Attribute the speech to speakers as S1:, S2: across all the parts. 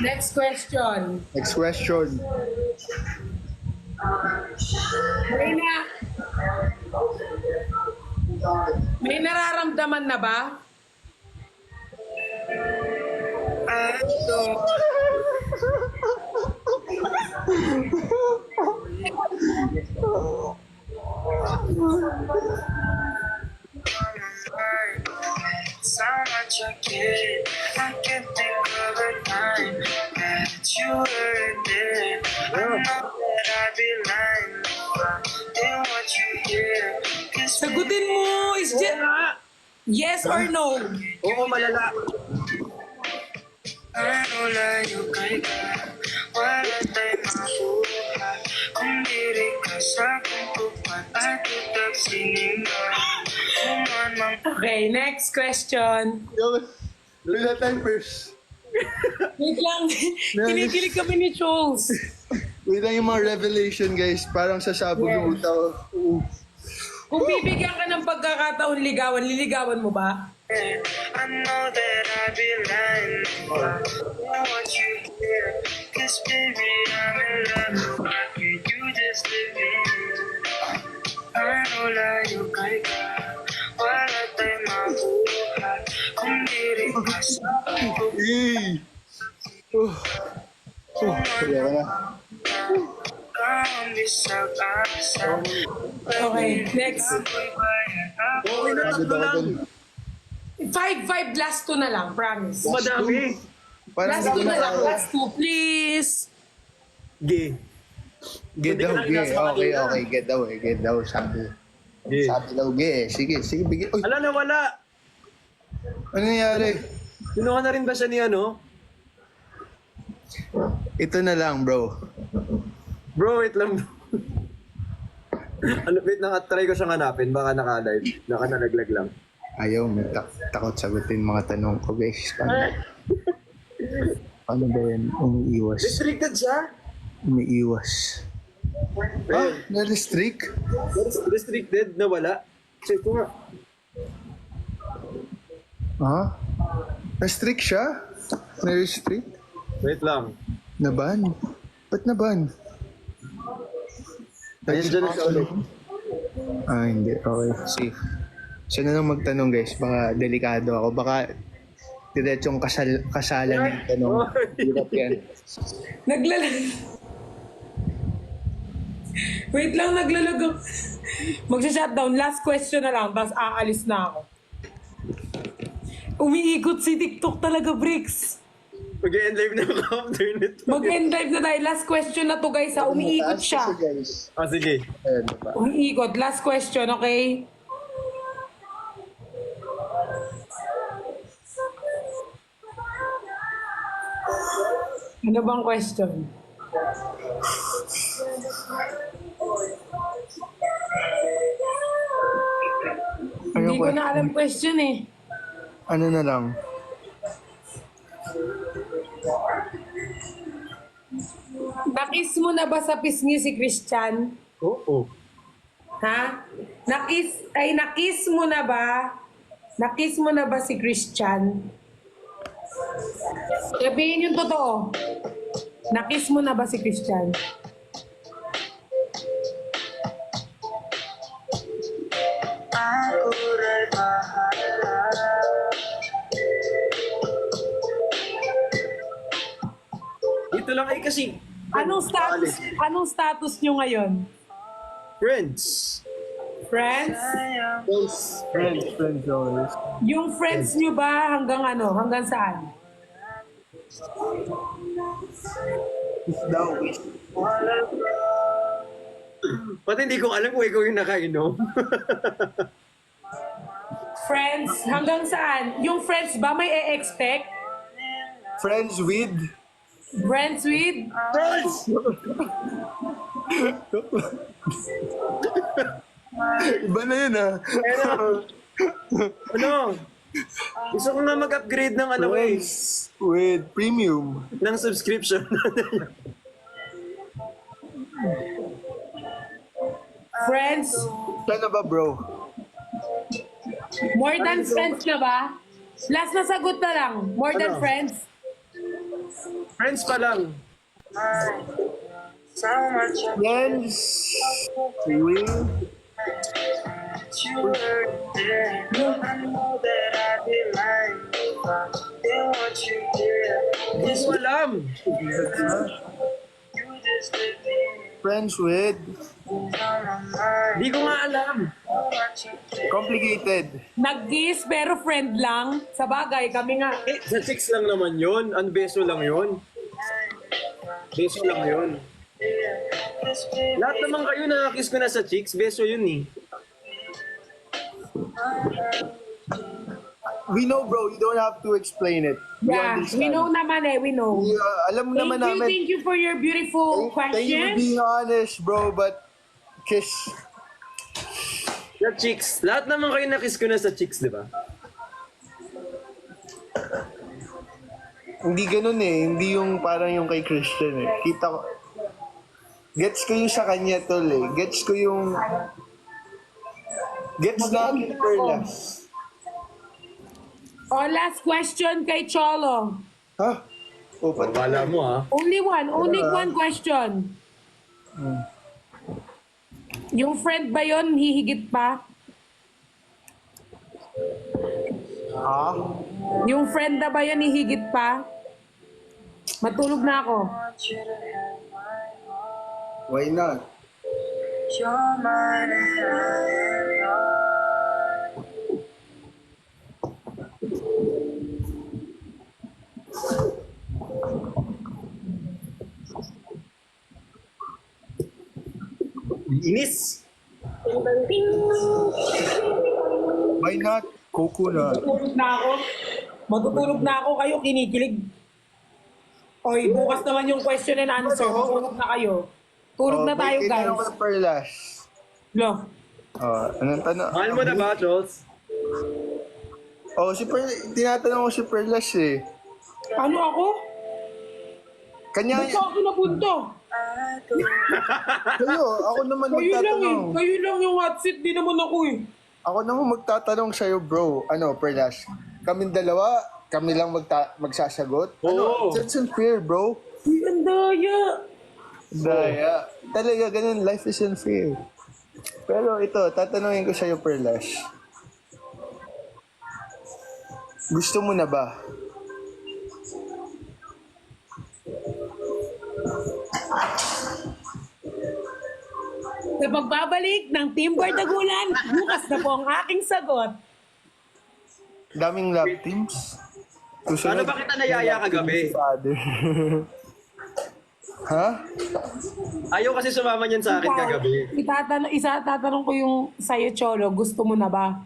S1: Next question.
S2: Next question.
S1: May, na, may nararamdaman na ba?
S3: So much again, I can't think of a time that you were there. I know that I'd be lying if I didn't want you here. 'Cause
S1: Sagutin mo, is yes or no?
S4: Oo, malala.
S3: ano layo kay ka, wala tayong mabuhay. Kung diri ka sa kumpupan at utag sininga, kuman mang
S1: Okay, next question.
S2: Wala tayo first.
S1: Wait lang. Kinikilig kami ni Jules.
S2: Wait lang yung mga revelation, guys. Parang sasabog yung utak.
S1: Kung bibigyan ka ng pagkakataon ligawan, liligawan mo ba?
S3: I know that I'd be lying if I didn't want you here. 'Cause baby, I'm in love. Why can't you just leave me? Ano layo kay ka, wala tayong mabuhay. Kung diri ka sa kumpupan.
S2: Hey! Kaya ka na.
S1: Okay, next.
S4: Okay na,
S2: Agad
S4: tatlo
S2: ako
S4: lang.
S2: dun.
S1: 5-5, last 2 na lang, promise.
S4: Madami.
S2: Parang
S1: Last 2
S2: hindi
S1: na lang,
S2: na
S1: last 2, please.
S4: G.
S2: Get
S4: Hindi
S2: daw,
S4: ka na
S2: ge.
S4: inasa
S2: Okay,
S4: kanina.
S2: okay. Get daw. Sabi.
S4: G.
S2: Sabi daw, ge. Sige, bigay. Uy,
S4: Ala, nawala.
S2: ano nangyari?
S4: Kinuha na rin ba siya ni ano?
S2: Ito na lang, bro.
S4: Bro, wait lang. Ano, wait lang, at try ko siyang hanapin. Baka naka-live. Naka-nalaglag lang.
S2: Ayaw, may takot sagutin mga tanong ko, guys. Paano ba yan? Umiiwas.
S4: Restricted siya?
S2: Umiiwas. Ah, na-restrict?
S4: Restricted, nawala. Check ko nga.
S2: Ha? Restrict siya? Na-restrict?
S4: Wait lang.
S2: Naban? Ba't naban?
S4: Ayan dyan na siya ulit.
S2: Ah, hindi. Okay, safe. Siya na lang magtanong, guys. Baka delikado ako. Baka diretsong kasalan yung tanong. Hirap yan.
S1: Naglalag. Wait lang, naglalag ako. Magsha-shutdown. Last question na lang, tapos aalis na ako. Umiikot si TikTok talaga, Bricks.
S4: Mag-end live na ako after nito.
S1: Mag-end live na tayo. Last question na to, guys. Ha? Umiikot
S2: Taas
S1: siya.
S2: kasi, guys.
S4: Ah, sige.
S2: Ayan, diba?
S1: Umiikot. Last question, okay? Ano bang question?
S2: Ano
S1: Hindi ko
S2: question?
S1: na alam question eh.
S2: Ano na lang?
S1: Nakis mo na ba sa pisngi si Christian?
S4: Oo.
S1: Ha? Nakis mo na ba? Nakis mo na ba si Christian? Sabihin yung totoo. Nakis mo na ba si Christian?
S3: Ako rin bahala.
S4: Ito lang ay kasi.
S1: Anong status nyo ngayon?
S4: Friends.
S1: Friends?
S2: Friends always.
S1: Yung friends nyo ba hanggang ano? Hanggang saan?
S4: Pati hindi ko alam kung ikaw yung nakainom.
S1: Friends? Hanggang saan? Yung friends ba may e-expect?
S2: Friends with?
S1: Friends with?
S4: Friends!
S2: Iba na yun, ah.
S4: Ano? Gusto ko nga mag-upgrade ng ano eh.
S2: Friends with premium.
S4: Ng subscription.
S1: Friends?
S2: Sana ba, bro?
S1: More than friends na ba? Last na sagot na lang. More than
S4: Ano?
S1: friends?
S4: Friends pa lang.
S3: So much of
S2: Friends. We.
S3: you were there. I know that I'd be lying if I didn't want you here.
S4: Hindi ko alam.
S3: You just live in
S2: Friends with.
S3: on my mind.
S4: Hindi ko nga alam.
S3: So much of it.
S2: Complicated.
S1: Nag-kiss pero friend lang. Sa bagay, kami nga.
S4: Eh, sa chicks lang naman yun. Ang beso lang yun. Beso lang yun.
S3: This baby,
S4: Lahat naman kayo nakakiss ko na sa chicks. Beso yun eh.
S2: We know, bro. You don't have to explain it.
S1: Yeah, we know naman we know.
S2: Alam mo naman namin.
S1: Thank you for your beautiful
S2: Thank you for
S1: question.
S2: being honest, bro. But kiss.
S4: Sa chicks. Lahat naman kayo nakiss ko na sa chicks, di ba?
S2: Hindi ganun eh. Hindi yung parang yung kay Christian eh. Kita ko. Gets ko yung sa kanya tol eh. Gets ko yung... Gets natin Perla.
S1: Oh, last question kay Cholo.
S2: Ha? O, pati.
S4: Wala mo ha.
S1: Only one question. Yung friend ba yon hihigit pa?
S2: Ha?
S1: Yung friend na ba yon hihigit pa? Matulog na ako.
S3: want you to have my heart.
S2: Why not?
S3: You're mine and I am yours.
S4: Inis.
S2: Why not? Coco na.
S1: Matutulog na ako. Matutulog na ako kayo, kinikilig. Oy, bukas naman yung question and answer. Matulog na kayo. Tulog na tayo,
S2: May
S1: guys.
S2: tinanong ko na Perlas.
S1: Lo.
S2: Anong tanong?
S4: Mahal mo na ba, Charles?
S2: Si tinatanong ko si Perlas eh.
S1: Ano ako?
S2: Kanya,
S1: Ba't ako napunto?
S2: kayo, ako naman
S1: Kayo lang
S2: magtatanong.
S1: Kayo lang yung hot seat. Di naman ako
S2: Ako naman magtatanong sa'yo, bro. Perlas? Kaming dalawa, kami lang magsasagot?
S4: Oo.
S2: That's unfair, bro.
S1: Uy, ang daya.
S2: Daya. Talaga, ganun. Life is unfair. Pero ito, tatanungin ko sa'yo, Perlas. Gusto mo na ba?
S1: Sa pagbabalik ng Team Bardagulan, bukas na po ang aking sagot.
S2: Daming love teams.
S4: Paano ba kita nayaya kagabi?
S2: Father. Ha?
S4: Ayaw kasi sumama niyan sa akin kagabi.
S1: Tatanong ko yung sa'yo, Cholo, gusto mo na ba?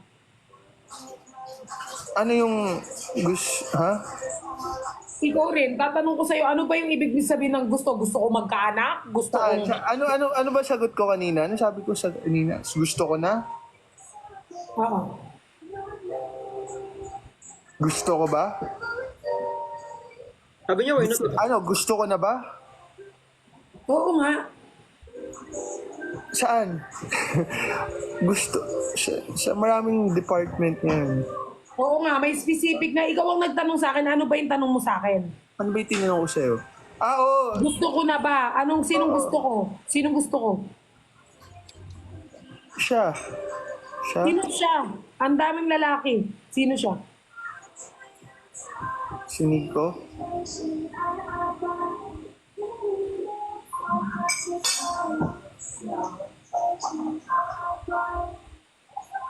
S2: Ano yung ha?
S1: Ikaw rin, tatanong ko sa'yo, ano ba yung ibig sabihin ng gusto? Gusto ko magkaanak? Gusto ko...
S2: Ano ba sagot ko kanina? Ano sabi ko sa kanina? Gusto ko na?
S1: Oo.
S2: Gusto ko ba?
S4: Sabi niya, why not?
S2: Gusto ko na ba?
S1: Oo nga.
S2: Saan? Gusto sa maraming department yan.
S1: Oo nga, may specific na ikaw ang nagtanong sa akin. Ano ba yung tanong mo sa akin?
S2: Ano ba yung tinanong ko sa'yo? Oo.
S1: Gusto ko na ba? Sinong gusto ko? Sinong gusto ko?
S2: Siya.
S1: Sino siya? Ang daming lalaki. Sino siya?
S2: Si Nico.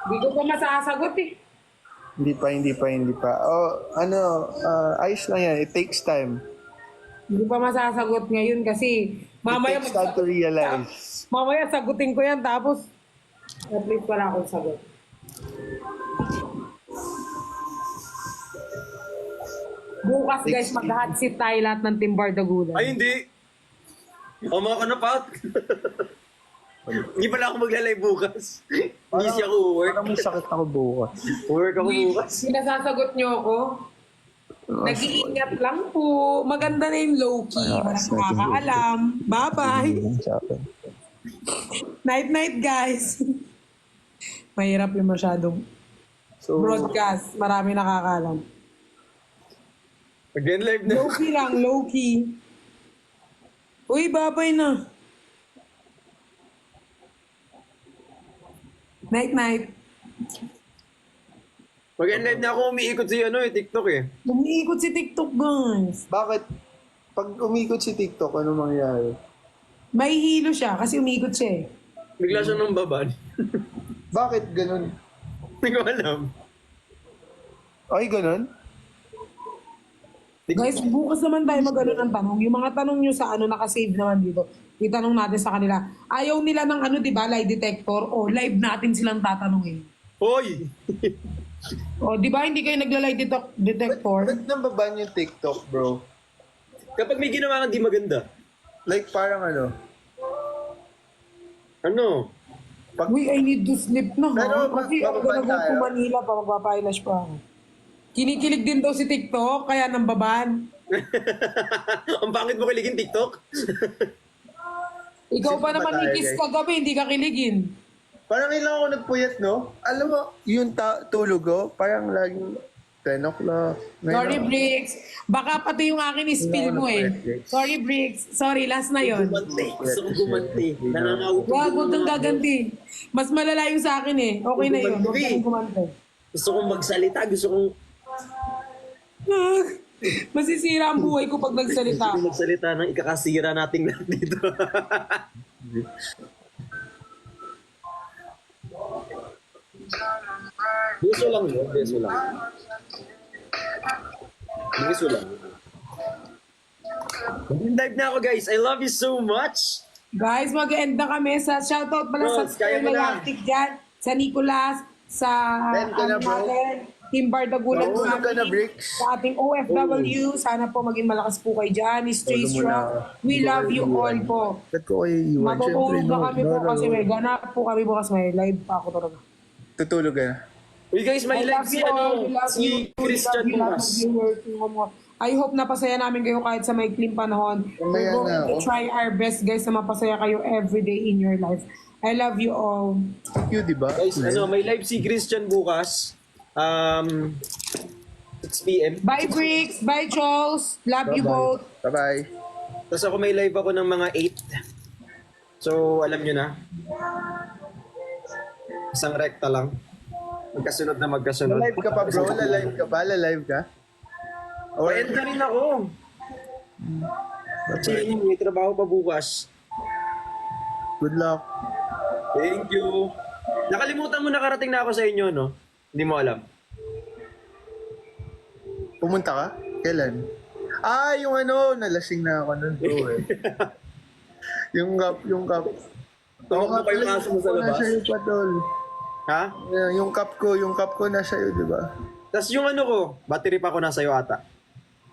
S1: Hindi ko pa masasagot eh.
S2: Hindi pa. Ayos lang yan. It takes time.
S1: Hindi pa masasagot ngayon kasi mamaya
S2: It takes time to realize.
S1: mamaya sagutin ko yan tapos at least wala akong sagot. Bukas guys, mag-hot seat tayo lahat ng Team Bardagulan.
S4: Ay, hindi. Mga kanapat. Hindi pala ako maglalay bukas. Busy ako work.
S2: Parang may sakit ako bukas.
S4: Work ako bukas.
S1: Sinasasagot niyo ako? Nag-iingat lang po. Maganda na yung low-key. Walang nakakaalam. Bye-bye. Night-night, guys. Mahirap yung masyadong broadcast. Marami nakakaalam.
S4: Again, live na.
S1: Low-key lang, low-key. Uy, babay na. Night-night.
S4: Mag-end live na ako, umiikot si TikTok eh.
S1: Umiikot si TikTok, guys.
S2: Bakit? Pag umikot si TikTok, ano mangyayari?
S1: May hilo siya kasi umiikot siya eh.
S4: Bigla siya ng baban.
S2: Bakit ganun?
S4: Hindi ko alam.
S2: Ay, ganun?
S1: Guys, bukas naman tayo mag-ano ng tanong. Yung mga tanong nyo sa ano nakasave naman dito. Itanong natin sa kanila. Ayaw nila ng ano, di ba, lie detector o live natin silang tatanungin.
S4: Hoy!
S1: O, di ba, hindi kayo nagla-lie detector?
S2: Ba't nambaban yung TikTok, bro?
S4: Kapag may ginawa kang di maganda,
S2: Like, parang ano?
S4: ano?
S1: Uy, I need to sleep na, ha?
S2: Pero,
S1: Kasi ako
S2: bababa
S1: gonna go to
S2: tayo.
S1: Manila pa, magpapailash pa ako. Kinikilig din daw si TikTok, kaya nambaban.
S4: Ang pangit mo kiligin TikTok?
S1: Ikaw pa
S2: Sino ba
S1: naman
S2: tayo,
S1: ikis
S2: guys?
S1: kagabi, hindi ka kiligin.
S2: Parang ilang ako nagpuyat, no? Alam mo, yung tulog ko, parang laging 10 o'clock. 9
S1: Sorry,
S2: o'clock.
S1: Bricks. Baka pati yung akin is-spill mo eh. Sorry, Bricks. Sorry, last na yon.
S4: Gumanti. Gusto kong gumanti. Nangangaw.
S1: Wag, huwag kang gaganti. Mas malala yung sa akin eh. Okay na yun. Huwag kang kumante.
S4: Gusto kong magsalita. Gusto kong
S1: Masisira ang buhay ko pag nagsalita.
S4: magsalita ng ikakasira nating lahat dito. Beso lang yun. Beso lang. Beso lang. Live na ako guys. I love you so much.
S1: Guys, mag-end na kami sa shoutout pala sa
S4: Bros, kaya mo na.
S1: Layactic dyan, sa Nicolas, sa
S2: Ben ka na, bro.
S1: natin, Team Bardagulan
S2: Mahulog ka na, Bricks.
S1: sa ating OFW. Sana po maging malakas po kayo dyan. Stay
S2: Mahulog mo
S1: strong.
S2: na.
S1: We love you all po.
S2: Ba't ko kayo iiwan?
S1: Matutulog
S2: Siyempre,
S1: na
S2: no.
S1: kami po kasi may ganap po kami bukas. May live pa ako talaga.
S2: Tutulog ka na.
S4: Uy guys, may
S1: I
S4: live
S1: love
S4: si
S1: you all.
S4: ano,
S1: We love
S4: si
S1: you.
S4: Christian
S1: We love
S4: Tomas.
S1: you. I hope napasaya namin kayo kahit sa maikling panahon.
S2: Mamaya
S1: We're
S2: na
S1: going to
S2: ako.
S1: try our best guys na mapasaya kayo every day in your life. I love you all.
S2: Thank you, di ba?
S4: Guys, may live si Christian bukas. 6 p.m.
S1: Bye, Bricks. Bye, Charles. Love you both.
S2: Bye-bye.
S4: Tapos ako may live ako ng mga 8. So, alam nyo na. Isang rekta lang. Magkasunod na magkasunod.
S2: Live ka pa, bro? Live ka ba? Live ka?
S4: O, end na rin ako. Kasi may trabaho pa bukas.
S2: Good luck.
S4: Thank you. Nakalimutan mo nakarating na ako sa inyo, no? Hindi mo alam.
S2: Pumunta ka? Kailan? Yung ano, nalasing na ako nun, bro eh. yung cup.
S4: Tawag mo pa yung aso mo sa labas?
S2: Nasa iyo pa, tol.
S4: Ha?
S2: Yung cup ko nasa iyo, di ba?
S4: Tapos yung ano ko, battery pa ko nasa iyo ata.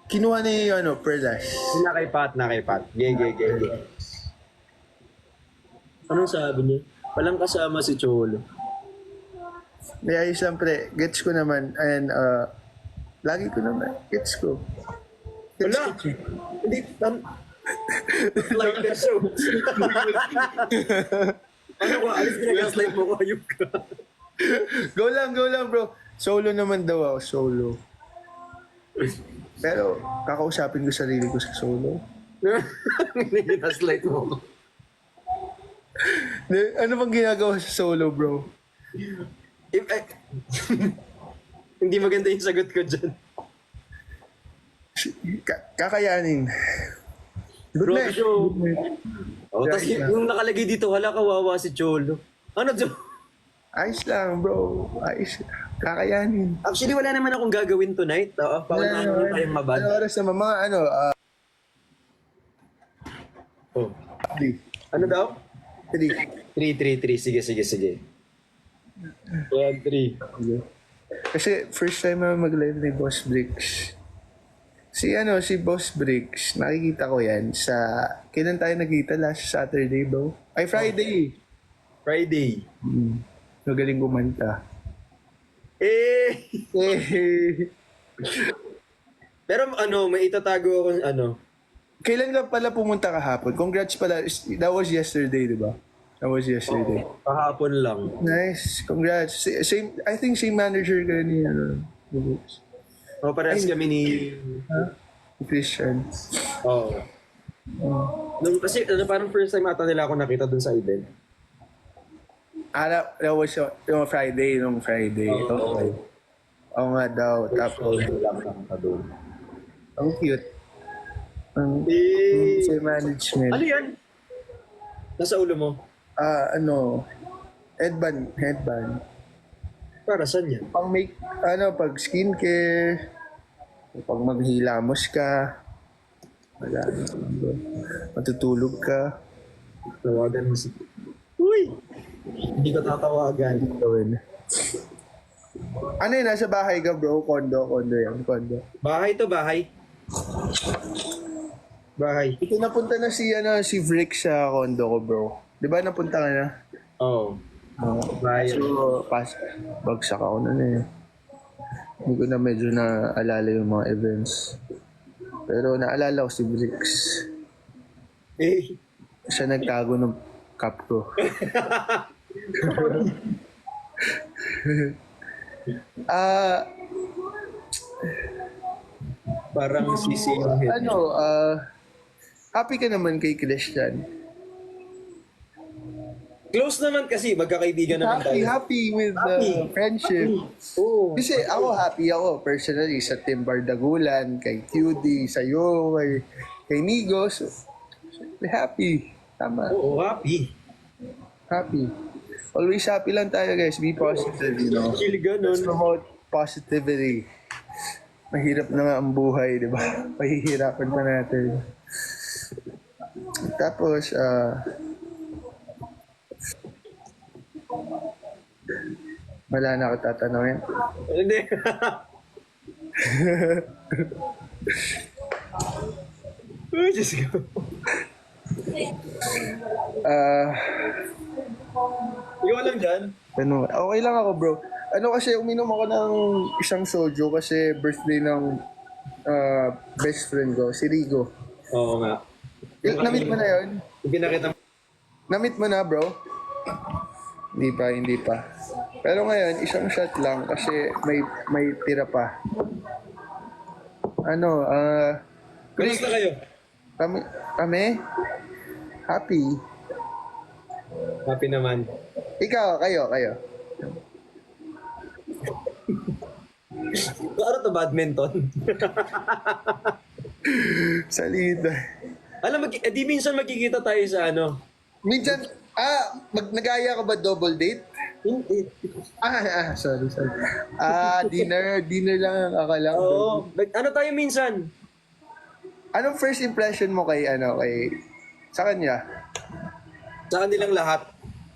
S2: Kinuha niya yung Perlash.
S4: Nakaipat. Ge. Anong sabi niya? Walang kasama si Cholo.
S2: May ayos lang, pre. Gets ko naman. And, lagi ko naman. Gets ko.
S4: Wala! Hindi, like the show. Ano ko, alis ginagaslight mo ko, ayun ka.
S2: Go lang, bro. Solo naman daw ako. Solo. Pero, kakausapin ko sarili ko sa solo.
S4: Ginagaslight mo ko.
S2: Ano bang ginagawa sa solo, bro?
S4: Hindi maganda yung sagot ko dyan.
S2: Kakayanin. Good
S4: Bro,
S2: night.
S4: show.
S2: Good night.
S4: Oh, tapos yung nakalagay dito, wala kawawa si Cholo. Ano, Cholo?
S2: Ayos lang, bro. Ayos. Kakayanin.
S4: Actually, wala naman akong gagawin tonight. Oo, bawal naman tayong mabad.
S2: Ano oras naman? Mga ano,
S4: Oh.
S2: 3.
S4: Ano daw?
S2: 3.
S4: 3. Sige. 3.
S2: Kasi first time na mag-live ni Boss Bricks. Si Boss Bricks, nakikita ko yan sa, kailan tayo nagkita last Saturday, bro? Ay, Friday.
S4: Friday.
S2: Magaling kumanta.
S4: Eh!
S2: Eh,
S4: Pero may itatago ako,
S2: kailan ka pala pumunta kahapon? Congrats pala. That was yesterday, di ba? That was yesterday.
S4: kahapon lang.
S2: Nice. Congrats. Same, I think same manager ka ni, Bricks.
S4: Parehas kami ni...
S2: Christian.
S4: Oo. Kasi parang first time ata nila ako nakita dun sa event.
S2: That was yung Friday, nung Friday.
S4: Oo.
S2: Okay. Oo nga daw. Tapos,
S4: Lang nakita dun.
S2: ang cute. Ang
S4: Eh,
S2: sa management.
S4: ano yan? Nasa ulo mo?
S2: Headband.
S4: Para saan yan?
S2: Pang make, pag skincare, pag maghilamos ka, wala, matutulog ka,
S4: Tawagan mo si... Uy! Hindi ko tatawagan.
S2: gawin. Ano yun, nasa bahay ka bro? Condo yan, condo.
S4: Bahay to, bahay. Bahay.
S2: Ito napunta na si Vrick sa condo ko bro. Di ba napunta ka na?
S4: Oo. Bahay.
S2: So, bagsak ako na eh. Hindi ko na medyo naalala yung mga events. Pero naalala ko si Bricks.
S4: Eh,
S2: Siya nagtago ng cup ko.
S4: parang sisi yung head.
S2: Happy ka naman kay Christian.
S4: Close naman kasi, magkakaibigan naman tayo.
S2: Happy with
S4: Happy.
S2: friendship.
S4: Oo.
S2: Kasi happy ako personally sa Team Bardagulan, kay QD, sa'yo, kay Nigos. Happy. Tama.
S4: Oo, happy.
S2: Happy. Always happy lang tayo guys. Be positive, you know.
S4: Actually, ganun.
S2: Let's promote positivity. Mahirap na nga ang buhay, di ba? Pahihirapan pa natin. Tapos, wala na ako tatanungin.
S4: Hindi. Oh, Diyos ko. Ikaw lang dyan?
S2: Okay lang ako bro. Kasi uminom ako ng isang soju kasi birthday ng best friend ko, si Rigo.
S4: Oo nga.
S2: Namit mo na yun?
S4: Yung pinakita mo.
S2: Namit mo na bro? Hindi pa. Pero ngayon, isang shot lang kasi may tira pa.
S4: Kamusta kayo?
S2: Kami? Happy.
S4: Happy naman.
S2: Kayo.
S4: Ano to, badminton?
S2: Salida.
S4: Alam, di minsan magkikita tayo sa ano.
S2: Minsan, nag-aya ka ba double date?
S4: Hindi.
S2: Sorry. Dinner lang ang akala ko.
S4: Oo. Ano tayo minsan?
S2: Anong first impression mo kay sa kanya?
S4: Sa kanilang lahat.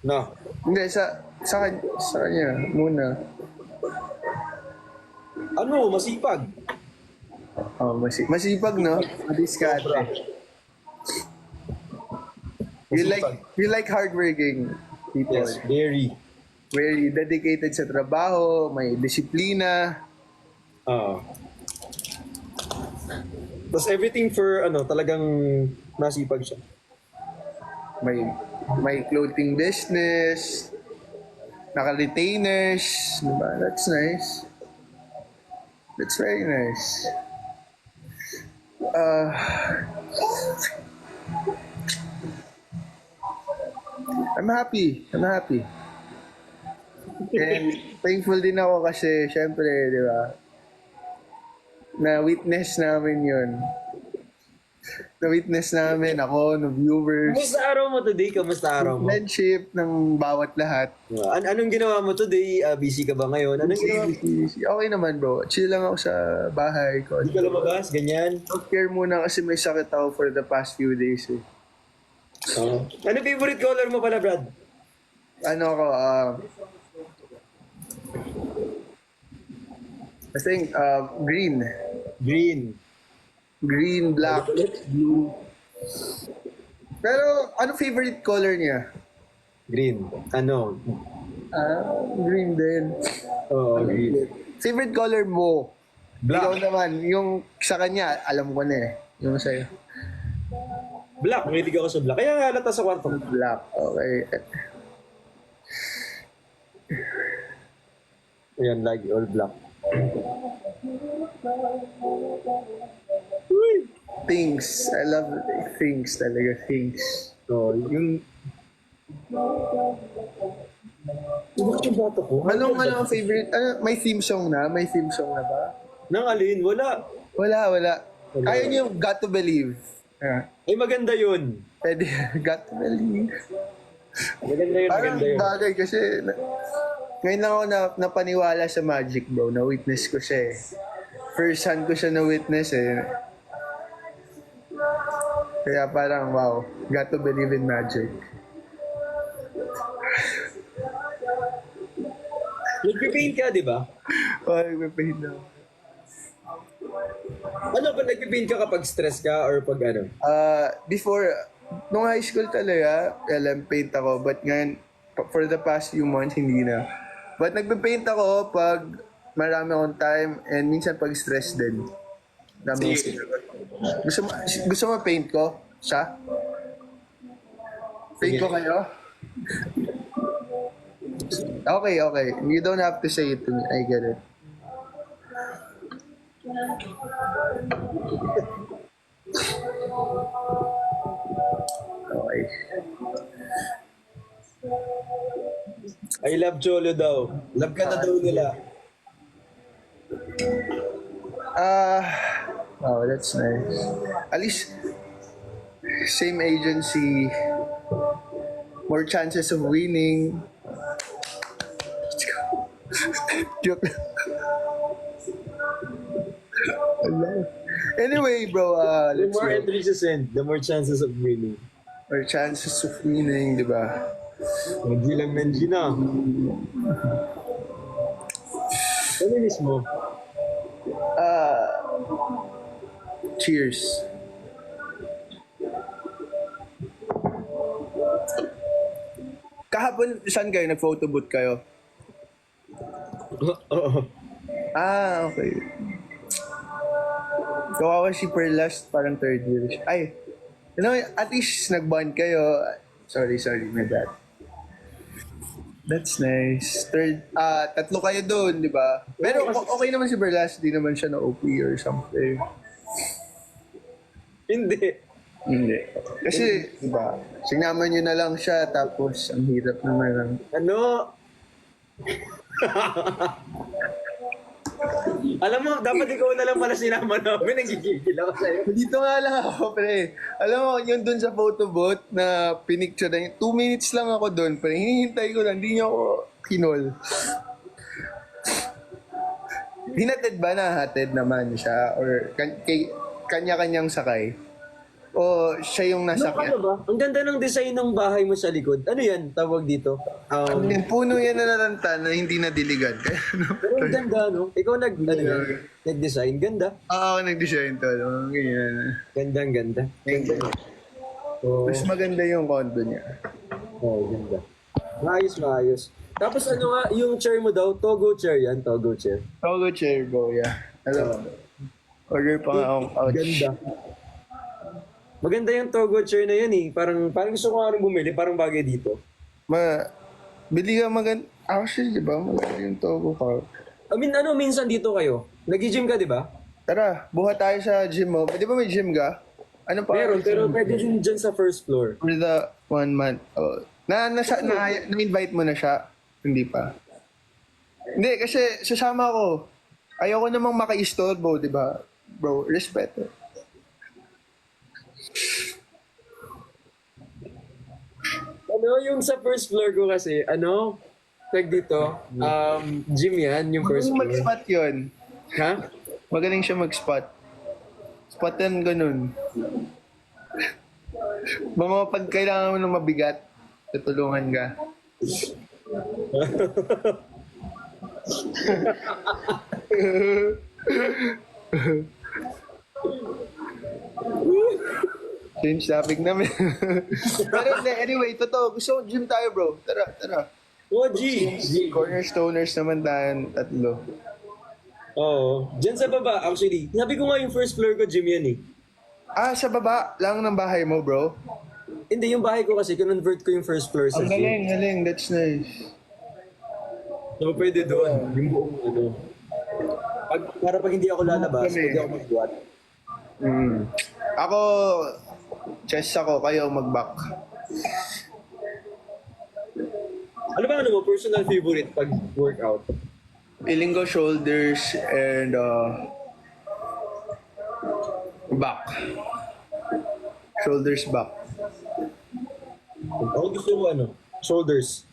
S4: No.
S2: Hindi, sa kanya muna.
S4: Ano, masipag.
S2: Masipag, no? Madiskarte. You like hardworking people.
S4: Yes, very.
S2: Very dedicated sa trabaho, may disiplina.
S4: Oo. Tapos everything for talagang masipag siya.
S2: May clothing business, naka-retainers, diba? That's nice. That's very nice. I'm happy. And thankful din ako kasi syempre, di ba, na-witness namin yun. Na-witness namin ako, ng viewers,
S4: Kamusta araw mo today? Kamusta araw mo?
S2: friendship ng bawat lahat.
S4: Anong ginawa mo today? Busy ka ba ngayon? Anong ginawa mo?
S2: Okay naman bro, chill lang ako sa bahay ko.
S4: Hindi ka lumabas? Ganyan?
S2: Self-care muna kasi may sakit ako for the past few days eh.
S4: Ano favorite color mo pala, Brad?
S2: I think green. Green, black, blue. Pero ano favorite color niya?
S4: Green. Ano?
S2: Green din.
S4: Oo, green.
S2: Favorite color mo?
S4: Black.
S2: Ikaw naman, yung sa kanya, alam ko na eh. Yung sa'yo.
S4: Black. Mahilig ako sa black. Kaya nga halata sa kwarto.
S2: Black, okay.
S4: Ayan, lagi all black.
S2: Things. I love things talaga. Things.
S4: Oh, yung... Bakit yung bato ko?
S2: Anong favorite? Ano, may theme song na? May theme song na ba?
S4: Nang alin? Wala.
S2: Wala. Ayaw niyo yung Got to Believe. Ah,
S4: Ay, maganda yun.
S2: pwede. Got to Believe.
S4: Maganda yun,
S2: Parang
S4: maganda yun.
S2: bagay kasi ngayon lang ako napaniwala sa magic, bro. Na-witness ko siya eh. First hand ko siya na-witness eh. Kaya parang wow, got to believe in magic.
S4: Nagpipaint ka, di ba?
S2: Oh, nagpapahin na.
S4: Ano ba, nagpipaint ka kapag stress ka or pag ano?
S2: Before, nung high school talaga, paint ako. But ngayon, for the past few months, hindi na. But nagpe-paint ako pag marami akong time and minsan pag stress din. Dami gusto mo paint ko? Siya? Paint ko kayo? Okay. You don't have to say it to me. I get it. Okay.
S4: I love Cholo daw. Love ka na daw nila.
S2: Oh, that's nice. At least, same agency, more chances of winning. Joke. Anyway, bro,
S4: The
S2: let's
S4: more
S2: go.
S4: entries you send, the more chances of winning.
S2: More chances of winning, di ba?
S4: Hindi lang Menji na. Ano mismo?
S2: Cheers. Kahapon, saan kayo? Nag-photo booth kayo?
S4: Oo.
S2: Okay. Kawawa si Perlast, parang third year siya. Ay, you know, at least nag-bond kayo. Sorry, my bad. That's nice. Tatlo kayo doon, di ba? Pero okay naman si Perlast, di naman siya na OP or something.
S4: Hindi.
S2: Hindi. Kasi, di ba, sinama nyo na lang siya, tapos ang hirap naman lang.
S4: Ano? Alam mo, dapat ikaw na lang pala sinama namin. Nagigigil ako sa'yo.
S2: Dito nga lang ako, pre. Alam mo, yung dun sa photo booth na pinicture na 2 minutes lang ako dun, pre. Hinihintay ko lang, hindi niya ako kinol. Hinatid ba na? Hatid naman siya? Or kanya-kanyang sakay? O siya yung nasa
S4: Ano ba? Ang ganda ng design ng bahay mo sa likod. Ano yan? Tawag dito?
S2: Yung puno yan na naranta na hindi nadiligan. Kaya ano?
S4: Pero ang ganda, no? Ikaw nag-design. Ganda.
S2: Ako nag-design to. Ganyan.
S4: Ganda, ang ganda.
S2: Thank you.
S4: Oo,
S2: Mas maganda yung condo niya.
S4: ganda. Maayos. Tapos ano nga, yung chair mo daw, Togo chair yan, Togo chair.
S2: Togo chair go, yeah. Hello. Order pa nga akong couch.
S4: Ganda. Maganda yung Togo chair na yan eh. Parang gusto ko nga rin bumili, parang bagay dito.
S2: Bili ka maganda. Actually, di ba? Maganda yung Togo couch.
S4: Minsan dito kayo? Nag-gym ka, di ba?
S2: Tara, buhat tayo sa gym mo. Di ba may gym ka? Ano pa?
S4: Meron, pero pwede din dyan sa first floor.
S2: For the 1 month. Oh. Na-invite mo na siya? Hindi pa. Hindi, kasi sasama ko. Ayoko namang maka-istorbo, di ba? Bro, respeto.
S4: Yung sa first floor ko kasi, tag dito, gym yan, yung first
S2: Magaling
S4: floor.
S2: mag-spot yun.
S4: Ha?
S2: Magaling siya mag-spot. Spot yan ganun. Mga pag kailangan mo ng mabigat, tutulungan ka. Change topic namin. Pero hindi, anyway, totoo. Gusto ko gym tayo, bro. Tara.
S4: Oh, G.
S2: Cornerstoners naman tayo, tatlo.
S4: Oo. Diyan sa baba, actually. Sabi ko nga yung first floor ko, gym yan eh.
S2: Sa baba lang ng bahay mo, bro.
S4: Hindi, yung bahay ko kasi, convert ko yung first floor sa
S2: Ang
S4: gym.
S2: galing. That's nice.
S4: So, pwede doon. Yung buong, para pag hindi ako lalabas,
S2: Kami.
S4: pwede ako mag-squat.
S2: Ako, chest ako, kayo mag-back.
S4: Ano ba mo, personal favorite pag workout?
S2: Feeling ko shoulders and back. Shoulders, back.
S4: Ako gusto mo shoulders.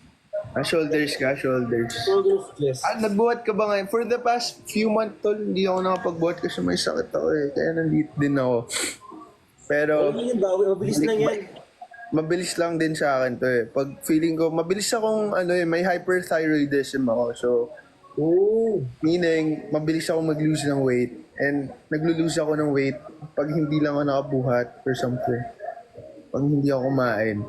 S2: Shoulders ka, shoulders.
S4: Shoulders, yes.
S2: Nagbuhat ka ba ngayon? For the past few months, tol, hindi ako nakapagbuhat kasi may sakit ako eh. Kaya nandito din ako. Pero,
S4: Ano yun ba? Mabilis lang yan.
S2: mabilis lang din sa akin to eh. Pag feeling ko, mabilis akong may hyperthyroidism ako. So,
S4: Oh.
S2: meaning, mabilis ako mag-lose ng weight. And naglo-lose ako ng weight pag hindi lang ako nakabuhat or something. Pag hindi ako kumain.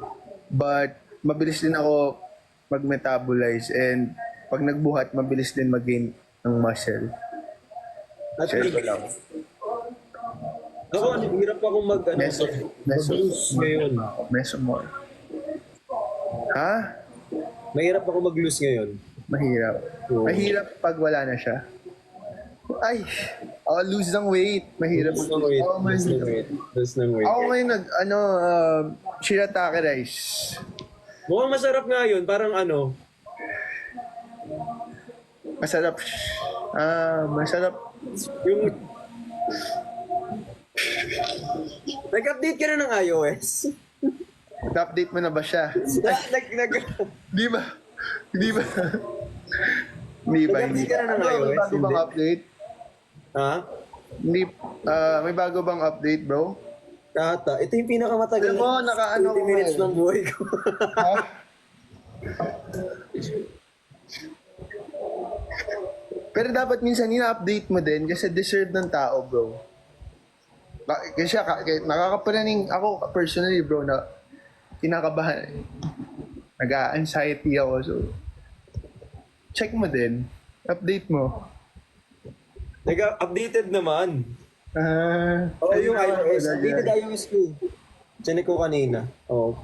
S2: But, mabilis din ako mag-metabolize. And pag nagbuhat, mabilis din mag-gain ng muscle.
S4: At
S2: Share ko lang.
S4: ako, hirap akong
S2: Meso.
S4: mag-lose ngayon.
S2: Meso more. Ha?
S4: Mahirap ako mag-lose ngayon.
S2: Mahirap.
S4: Oo.
S2: Mahirap pag wala na siya. Ay, lose ng weight. Mahirap.
S4: Lose ng weight.
S2: Oo,
S4: Lose ng
S2: mahirap.
S4: weight. Lose ng weight.
S2: Ako ngayon shirataki rice.
S4: Mukhang masarap nga yun. Parang
S2: Masarap. Masarap.
S4: yung... Nag-update ka na ng iOS?
S2: Update mo na ba siya? Di ba? Di ba? Hindi ba? Hindi.
S4: Nag-update ka na ng
S2: May
S4: iOS?
S2: bago bang
S4: Hindi.
S2: update?
S4: Ha?
S2: Hindi. May bago bang update, bro?
S4: Kata. Ito yung pinakamatagal
S2: Alam mo, nakaano
S4: 20 minutes
S2: ko
S4: ng buhay ko.
S2: Ha? Pero dapat minsan ina-update mo din kasi deserve ng tao, bro. Kasi nakakaparaning ako personally, bro, na kinakabahan. Nag-anxiety ako, so check mo din. Update mo.
S4: Nag-updated naman. Oo,
S2: Ayun
S4: yung
S2: na,
S4: iOS.
S2: talaga.
S4: Updated iOS ko. Chinek ko kanina. Oo.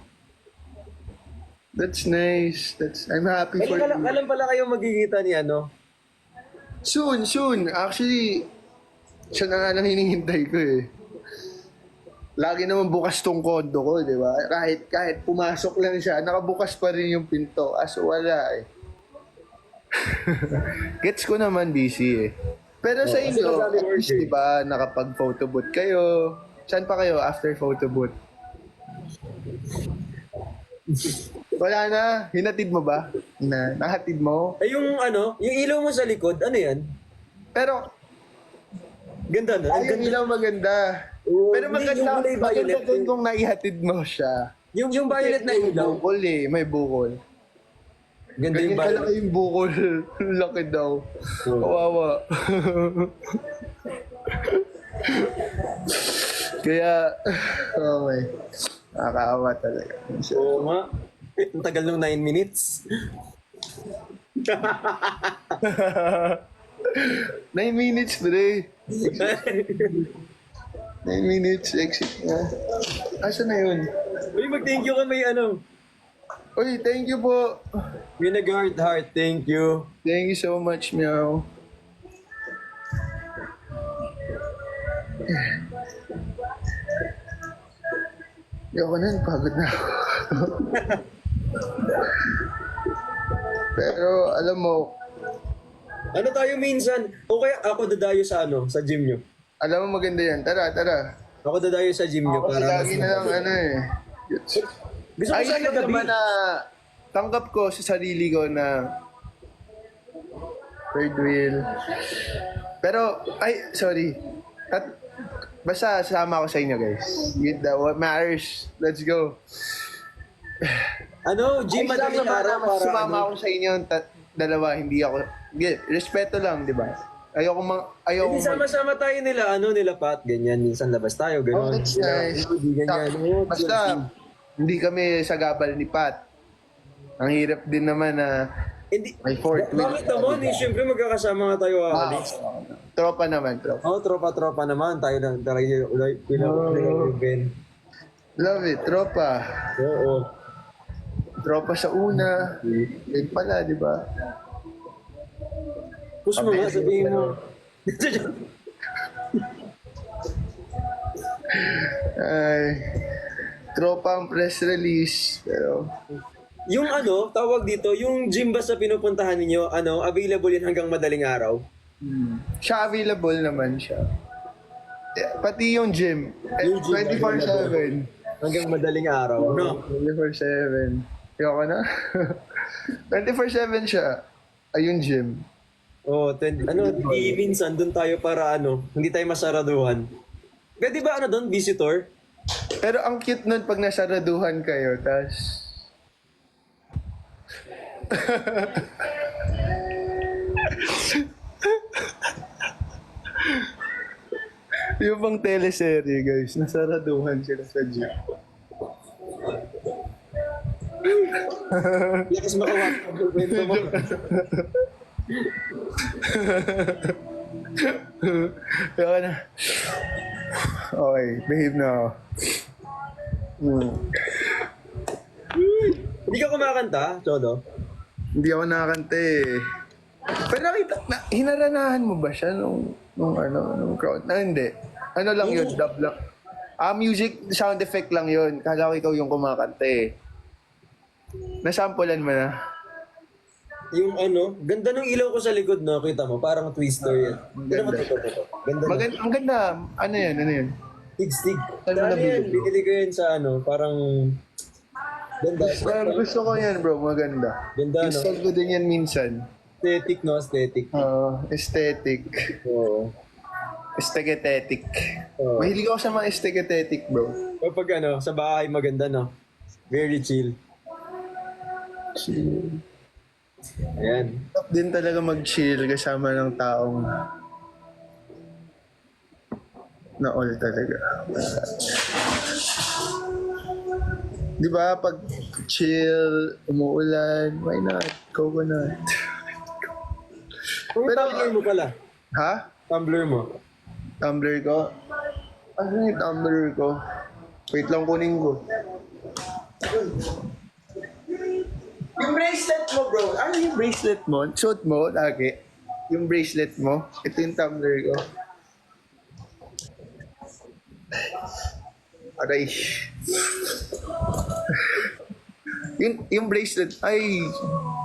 S2: That's nice. I'm happy for you.
S4: Alam pala kayo magkikita ni
S2: Soon. Actually, siya na nga lang hinihintay ko eh. Lagi naman bukas tong kondo ko, di ba? Kahit pumasok lang siya, nakabukas pa rin yung pinto. Aso wala eh. Gets ko naman busy eh. Pero sa inyo,
S4: kasi
S2: at least, di ba, nakapag-photo booth kayo. Saan pa kayo after photo booth? Wala na. Hinatid mo ba? Nahatid mo?
S4: Ay, yung ilaw mo sa likod, ano yan?
S2: Pero,
S4: Ganda na.
S2: ay, yung ilaw maganda.
S4: Oo,
S2: Pero
S4: hindi,
S2: maganda,
S4: yung kulay
S2: maganda
S4: violet.
S2: din kung naihatid mo siya.
S4: Yung violet na
S2: May
S4: ilaw.
S2: bukol eh, may bukol.
S4: Ganda yung
S2: Ganyan
S4: violet.
S2: kalaki yung bukol. Laki daw.
S4: Oo.
S2: Kawawa. Kaya, okay. Nakakaawa talaga.
S4: Oo nga. Ang tagal ng 9 minutes.
S2: 9 minutes, pre. 9 minutes, exit na. Asa na yun?
S4: Uy, mag-thank you ka may
S2: Uy, thank you po.
S4: May nag-heart, thank you.
S2: Thank you so much, Meow. Ayoko na, pagod na ako. Pero, alam mo,
S4: Ano tayo minsan? O kaya ako dadayo sa sa gym nyo.
S2: alam mo maganda yan. Tara.
S4: Ako dadayo sa gym nyo
S2: Kasi
S4: para
S2: lagi na lang eh.
S4: Gusto ko
S2: Ay,
S4: sana gabi.
S2: naman na tanggap ko sa sarili ko na third wheel. Pero, sorry. Basta sama ako sa inyo, guys. What matters. Let's go.
S4: Gym madaling araw para
S2: sumama ako sa inyo, dalawa, hindi ako. Respeto lang, di ba? Ayoko
S4: Hindi sama-sama tayo nila Pat, ganyan. Minsan labas tayo,
S2: Oh,
S4: gano'n.
S2: that's nice.
S4: Hindi ganyan.
S2: Basta, hindi kami sa gabal ni Pat. Ang hirap din naman na
S4: Hindi.
S2: may fourth wheel.
S4: Bakit naman? Siyempre magkakasama nga tayo, Alex.
S2: Tropa naman, tropa.
S4: Tropa naman. Tayo lang talaga Ben.
S2: Love it, tropa.
S4: Oo.
S2: Tropa sa una. Yun pala, di ba?
S4: Push mo nga, sabihin mo.
S2: Ay, tropa ang press release. Pero,
S4: Yung tawag dito, yung gym ba sa pinupuntahan ninyo, available yun hanggang madaling araw?
S2: siya available naman siya. Pati yung gym.
S4: Yung gym
S2: 24/7.
S4: Hanggang madaling araw, no?
S2: 24/7. Ayoko na. 24/7 siya. Ayun gym.
S4: Oh, minsan doon tayo para hindi tayo masaraduhan. Pwede ba doon, visitor?
S2: Pero ang cute nun pag nasaraduhan kayo, tas... yung pang teleserye, guys. Nasaraduhan sila sa gym.
S4: Lakas makawat ang kwento mo.
S2: Ayoko na. Okay, behave na ako.
S4: Hindi ka kumakanta, Chodo?
S2: Hindi ako nakakanta eh. Pero nakita, hinaranahan mo ba siya nung crowd? Hindi. Ano lang yun, dub lang. Music, sound effect lang yun. Kala ko ikaw yung kumakanta eh. Nasampulan mo na.
S4: Yung ganda ng ilaw ko sa likod, no? Kita mo, parang twister yan.
S2: Ganda.
S4: Ganda.
S2: Ang ganda. Ano yun?
S4: Tig-stig.
S2: Saan mo
S4: Ano
S2: nabili?
S4: yan? Binili ko yun sa parang... Ganda.
S2: Gusto ko yan bro, maganda.
S4: Ganda, no?
S2: Install ko din yan minsan.
S4: Aesthetic, no? Aesthetic.
S2: Aesthetic.
S4: Oo.
S2: Aesthetic.
S4: Oo.
S2: Mahilig ako sa mga aesthetic bro.
S4: Kapag sa bahay maganda, no? Very chill. Ayan.
S2: Sarap din talaga mag-chill kasama ng taong na all talaga. Di ba pag chill, umuulan, why not? Coconut.
S4: Kung tumbler mo pala.
S2: Ha?
S4: Tumbler mo.
S2: Tumbler ko? Ano yung tumbler ko? Wait lang, kunin ko. Yung bracelet mo, bro. Ano yung bracelet mo? Suot mo, lagi. Yung bracelet mo. Ito yung tumbler ko. Aray. yung bracelet, ay,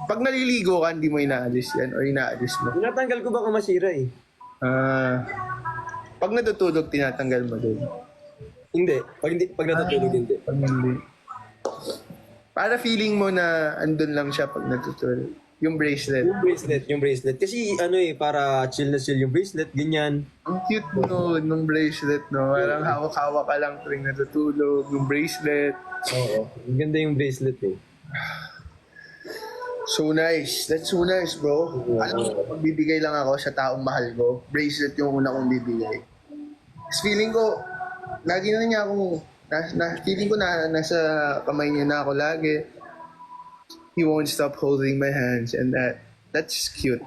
S2: pag naliligo ka, hindi mo inaalis yan or inaalis mo.
S4: Tinatanggal ko baka masira eh.
S2: Pag natutulog, tinatanggal mo din.
S4: Hindi. Pag natutulog, hindi.
S2: Pag hindi. Para feeling mo na andun lang siya pag natutulog. Yung bracelet.
S4: Yung bracelet. Kasi para chill na chill yung bracelet, ganyan.
S2: Ang cute no, nung bracelet, no? Parang hawak-hawak ka lang tuwing natutulog. Yung bracelet.
S4: Oo. Ang ganda yung bracelet eh.
S2: So nice. That's so nice, bro. Alam mo, magbibigay lang ako sa taong mahal ko. Bracelet yung una kong bibigay. Tapos feeling ko, lagi na niya akong, feeling ko na nasa kamay niya na ako lagi. He won't stop holding my hands and that's cute.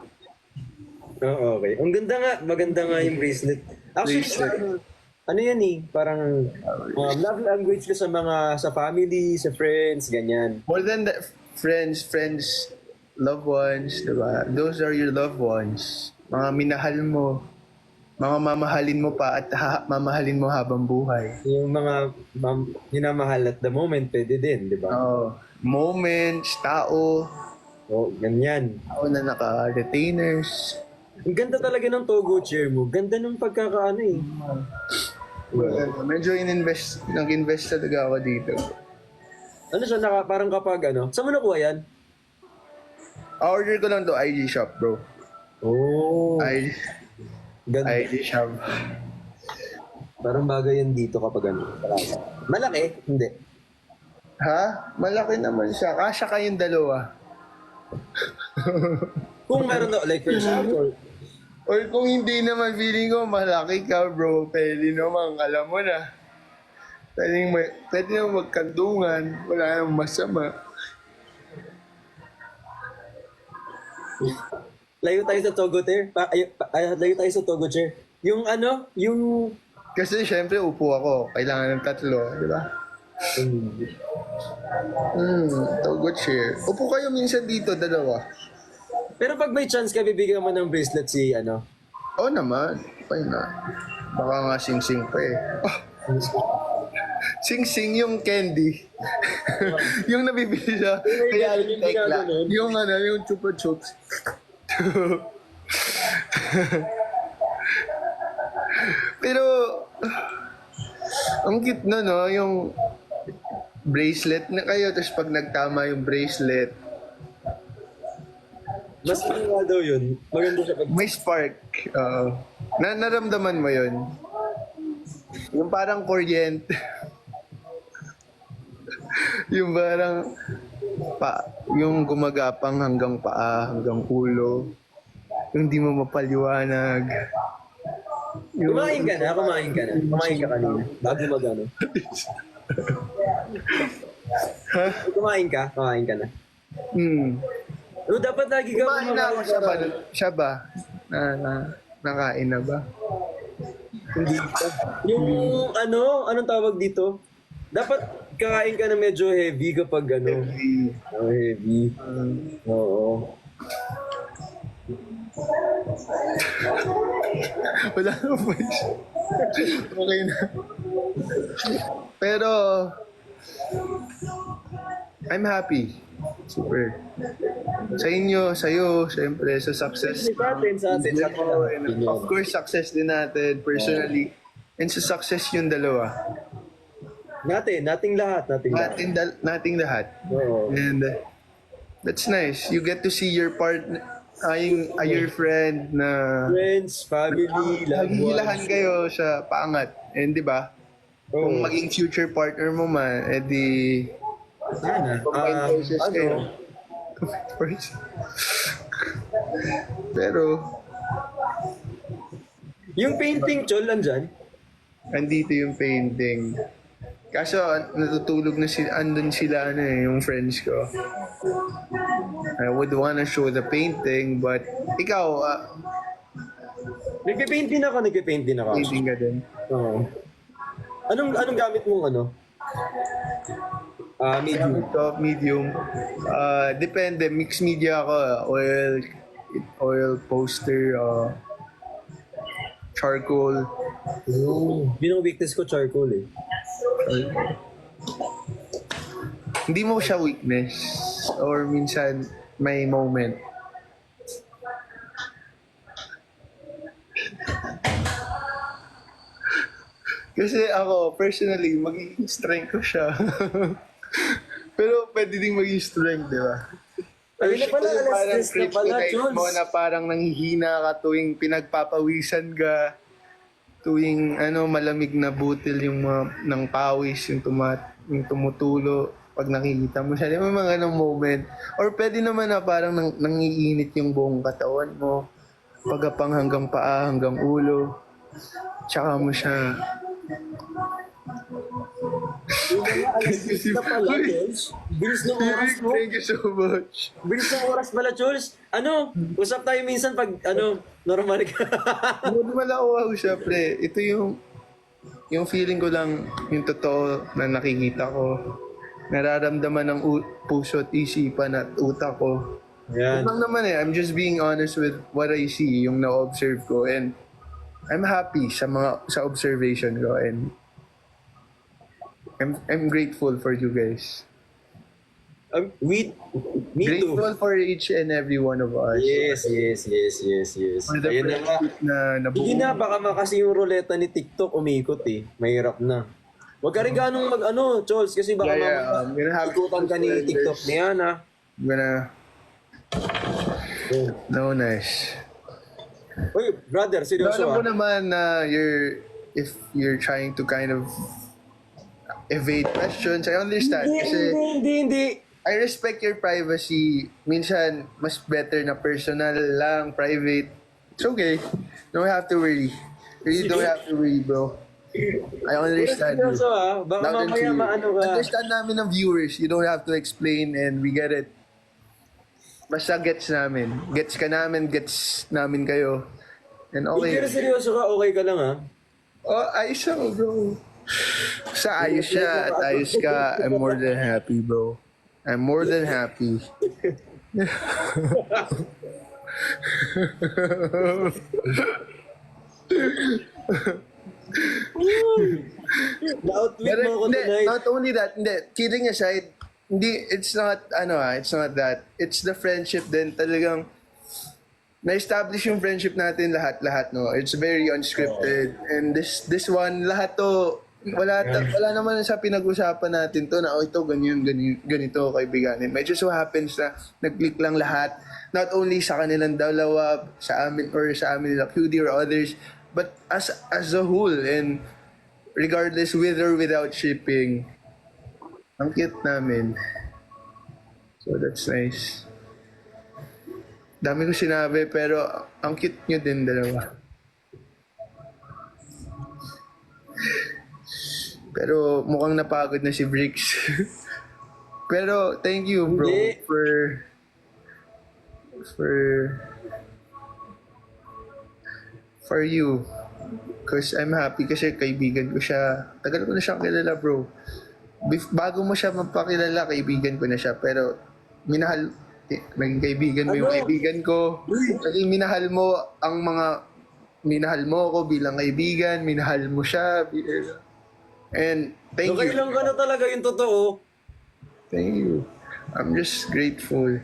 S4: Oo, okay. Ang ganda nga. Maganda nga yung bracelet. Actually,
S2: Bracelet.
S4: ano yan eh? Parang love language ko sa family, sa friends, ganyan.
S2: More than that, friends, loved ones, diba? Those are your loved ones. Mga minahal mo. Mga mamahalin mo pa at mamahalin mo habang buhay.
S4: Yung mga minamahal at the moment, pwede din, di ba?
S2: Moments, tao,
S4: Ganyan.
S2: tao na naka-retainers.
S4: Ang ganda talaga ng Togo chair mo. Ganda ng pagkakaano eh.
S2: Medyo nag-invest talaga ako dito.
S4: Ano siya, parang kapag saan mo nakuha yan?
S2: Order ko lang to IG shop, bro.
S4: Oh. Ganda.
S2: IG shop.
S4: Parang bagay yan dito kapag malaki? Hindi.
S2: Ha? Malaki naman siya. Kasya kayong dalawa.
S4: Kung meron like for example,
S2: Or kung hindi naman, feeling ko malaki ka, bro. Pwede naman, alam mo na. Pwede naman magkandungan. Wala namang masama.
S4: layo tayo sa Togo chair. Layo tayo sa Togo chair. Yung yung...
S2: Kasi syempre, upo ako. Kailangan ng tatlo, di ba? Togo chair. Upo kayo minsan dito, dalawa.
S4: Pero pag may chance ka, bibigyan mo ng bracelet si
S2: Oo naman. Why not? Baka nga sing-sing pa eh. Sing-sing yung candy. Yung nabibili siya. Kaya
S4: yung
S2: yung tekla.
S4: ginaganon.
S2: Yung ano, yung chupa chups. Pero, ang cute na no, yung bracelet na kayo, tapos pag nagtama yung bracelet,
S4: Mas ano nga daw yun. Maganda siya pag...
S2: may spark. Naramdaman mo yun. Yung parang kuryente. Yung parang yung gumagapang hanggang paa, hanggang ulo. Yung di mo mapaliwanag. Yung,
S4: Kumain ka na. Kumain ka kanina. Bago magano. Kumain ka na. O, dapat lagi ka
S2: Kumain na ako siya ba? Nakain na ba?
S4: Hindi pa. Yung anong tawag dito? Dapat kakain ka na medyo heavy kapag ano. Heavy. Oo.
S2: Wala na po. Okay na. Pero, I'm happy. Super. Sa inyo, sa'yo, syempre, sa success.
S4: Sa atin.
S2: And of course, success din natin, personally. And sa success yung dalawa.
S4: Nating lahat.
S2: Nating lahat.
S4: Oo.
S2: And that's nice. You get to see your partner, your friend na
S4: Friends, family, loved
S2: hilahan
S4: ones.
S2: kayo sa paangat. And di ba? Kung
S4: Oo.
S2: maging future partner mo man, edi
S4: Sana.
S2: combined forces kayo. First. Pero,
S4: Yung painting, Chol, andyan?
S2: andito yung painting. Kaso, natutulog na sila, andun sila, yung friends ko. I would wanna show the painting, but ikaw,
S4: Nagpipaint din ako.
S2: painting ka din.
S4: Oo. Anong gamit mong ano? Medium.
S2: Top, medium. Depende, mixed media ako. Oil poster, charcoal.
S4: Yun ang weakness ko, charcoal eh.
S2: Hindi mo siya weakness. Or minsan, may moment. Kasi ako, personally, magiging strength ko siya. Pero pwede ding maging strength, di ba?
S4: Ayun na pala,
S2: Yung parang
S4: alas 10 na pala,
S2: kryptonite
S4: Jules.
S2: mo na parang nanghihina ka tuwing pinagpapawisan ka. Tuwing malamig na butil yung ng pawis, yung tumutulo pag nakikita mo siya. Di ba mga ganong moment? Or pwede naman na parang nangiinit yung buong katawan mo. Pagapang hanggang paa, hanggang ulo. Tsaka mo siya.
S4: Alas 10 na pala, Jules. Bilis ng oras mo.
S2: Thank you so much.
S4: Bilis ng oras pala, Jules. Usap tayo minsan pag, normal ka.
S2: Huwag malawaw siya, pre. Ito yung feeling ko lang, yung totoo na nakikita ko. Nararamdaman ng puso at isipan at utak ko.
S4: Yan.
S2: Ito lang naman I'm just being honest with what I see, yung na-observe ko. And I'm happy sa observation ko. And I'm grateful for you guys.
S4: Me too.
S2: Grateful for each and every one of us.
S4: Yes.
S2: For the
S4: Ayun na nga.
S2: friendship na nabuo.
S4: Hindi na, baka kasi yung ruleta ni TikTok umikot eh. Mahirap na. Huwag ka rin ganong Chols, kasi baka
S2: I'm gonna have
S4: ikutan ka ni TikTok ni Ana.
S2: I'm gonna... No, nice.
S4: Uy, brother, seryoso
S2: Alam ko naman na if you're trying to kind of evade questions, I understand. Kasi
S4: Hindi.
S2: I respect your privacy. Minsan, mas better na personal lang, private. It's okay. Don't have to worry. Really don't have to worry, bro. I understand you.
S4: Seryoso baka
S2: Loud and
S4: mamaya
S2: clear.
S4: maano ka.
S2: Understand namin ng viewers. You don't have to explain and we get it. Basta gets namin. Gets ka namin, gets namin kayo. And
S4: Hindi, pero
S2: okay.
S4: seryoso ka, okay ka lang
S2: Oh, ayos ako, bro. Sa ayos siya at ayos ka, I'm more than happy, bro. I'm more than happy.
S4: Na-outwit
S2: Pero
S4: mo ako
S2: hindi,
S4: tonight.
S2: not only that, hindi, kidding aside, hindi, it's not, it's not that. It's the friendship din. Talagang, na-establish yung friendship natin lahat-lahat, no? It's very unscripted. And this one, lahat to, wala naman sa pinag-usapan natin to na, ito, ganito, kaibiganin. Medyo so happens na nag-click lang lahat. Not only sa kanilang dalawa, sa amin, or sa amin nila, QD or others, but as a whole, and regardless with or without shipping, ang cute namin. So that's nice. Dami ko sinabi, pero ang cute nyo din dalawa. Pero mukhang napagod na si Bricks. Pero thank you, bro,
S4: Hindi.
S2: for you. Because I'm happy kasi kaibigan ko siya. Tagal ko na siyang kilala, bro. Bago mo siya mapakilala, kaibigan ko na siya. Pero naging kaibigan mo yung
S4: Ano?
S2: kaibigan ko. Naging minahal mo ang mga minahal mo ako bilang kaibigan, minahal mo siya. And thank
S4: So,
S2: you.
S4: kailan ka na talaga yung totoo?
S2: Thank you. I'm just grateful.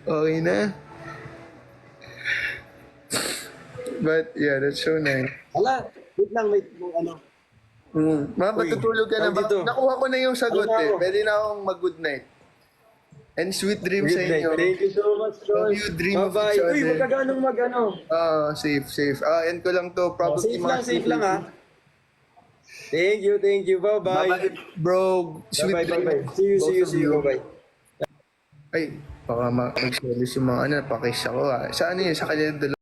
S2: Okay na? But yeah, that's so nice.
S4: Wala. Wait lang, may ano.
S2: Matutulog ka na ba?
S4: tawag dito.
S2: Nakuha ko na yung sagot
S4: Ano na
S2: eh.
S4: ako?
S2: Pwede na akong mag-good night. And sweet dreams sa
S4: Good night.
S2: inyo.
S4: Thank you so much,
S2: Hope
S4: Troy.
S2: you dream of
S4: Bye-bye.
S2: each
S4: Uy,
S2: other.
S4: wag ka ganong mag-ano.
S2: Safe. End ko lang to. Probably
S4: Safe lang ha. Thank you. Bye-bye.
S2: Bye-bye, bro. Sweet
S4: Bye-bye.
S2: dreams.
S4: See
S2: Both of
S4: you. Bye-bye.
S2: Ay, baka mag-selos yung mga pakis ako ah. Sa ano yun? Sa kanilang dalawa.